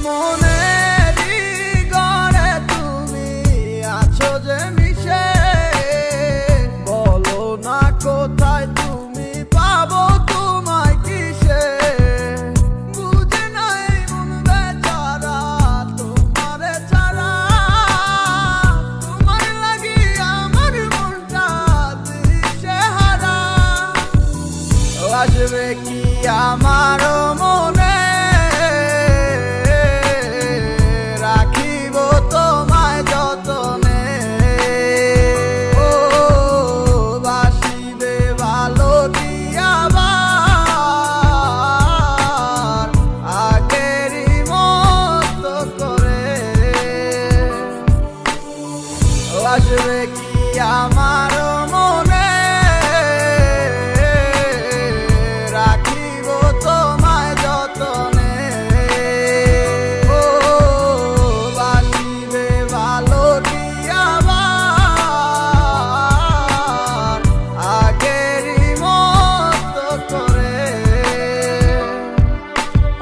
মনেরই ঘরে তুমি আছো যে মিশে, বলো না কোথায় তুমি পাবো তোমায় কিসে। বুঝে নাই মন বেচারা তোমারে ছাড়া, তোমার লাগি আমার মনটা দিশেহারা। আসবে কি আমার মনে, রাখিব তোমায় যতনে। ও বাসিবে ভালো কি আবার আগেরই মতো করে। আসবে কি আমার মনে, রাখিব তোমায় যতনে। ও বাসিবে ভালো কি আবার আগেরই মতো করে।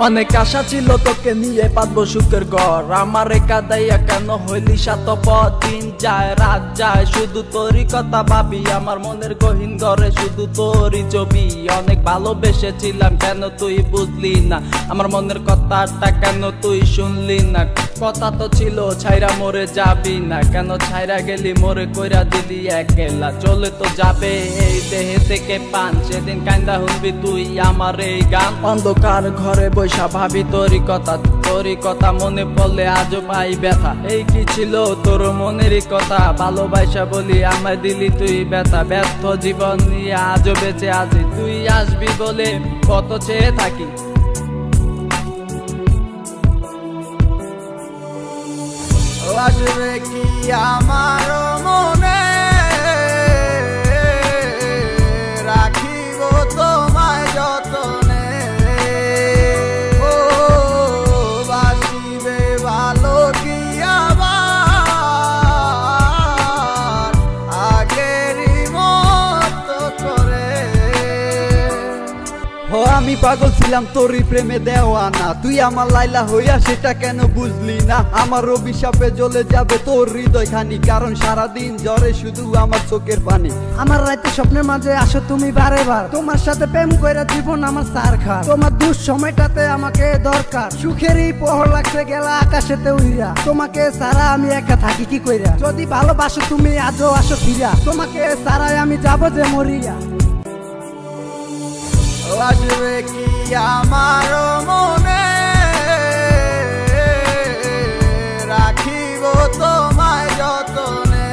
অনেক আশা ছিল তোকে নিয়ে পাতবো সুখের ঘর, আমার কাদাইয়া কেন হইলি সাতপথ। দিন যায় রাত যায় শুধু তোরই কথা ভাবি, আমার মনের গহীন ঘরে শুধু তোরই ছবি। অনেক ভালোবেসেছিলাম কেন তুই বুঝলি না, আমার মনের কথাটা কেন তুই শুনলি না। কথা তো ছিল ছাইরা মরে যাবি না, কেন ছাইরা গেলি মোরে কইরা দিলি একলা। চলে তো যাবে এই দেহে থেকে পান, সেদিন কান্দা শুনবি তুই আমার এই গান। অন্ধকার ঘরে বৈশা ভাবি তোরই কথা মনে পড়লে আজও পাই ব্যথা। এই কি ছিল তোর মনেরই কথা, ভালোবাসা বলি আমায় দিলি তুই ব্যথা। ব্যর্থ জীবন নিয়ে আজও বেঁচে আছি, তুই আসবি বলে কত চেয়ে থাকি। আসবে কি আমার মনে, রাখিব তোমায় যতনে। ও বাসিবে ভালো কি আবার আগেরই মতো করে। ও আমি পাগল ছিলাম তোরই প্রেমে দেওয়ানা, তুই আমার লাইলা হইয়া সেটা কেন বুঝলি না। আমার অভিশাপে জ্বলে যাবে তোর হৃদয় খানি, কারণ সারাদিন জ্বরে শুধু আমার চোখের পানি। আমার রাতে স্বপ্নের মাঝে আসো তুমি বারে বার, তোমার সাথে প্রেম কইরা জীবন আমার সার খা। তোমার দুঃসময়টাতে আমাকে দরকার, সুখেরই পহর লাগছে গেলা আকাশেতে উইরা। তোমাকে সারা আমি একা থাকি কি কইরা, যদি ভালোবাসো তুমি আজও আসো ফিরা। তোমাকে সারাই আমি যাবো যে মরিয়া। আসবে কি আমার মনে, রাখিব তোমায় যতনে।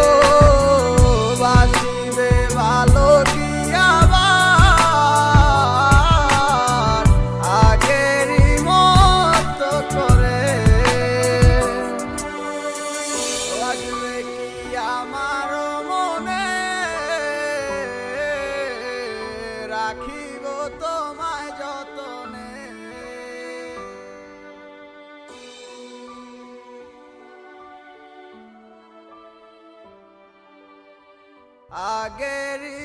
ও বাসিবে ভালো কি আবার আগেরই মতো করে। আসবে কি আমার মনে, রাখিব তোমায় যতনে। আগেরই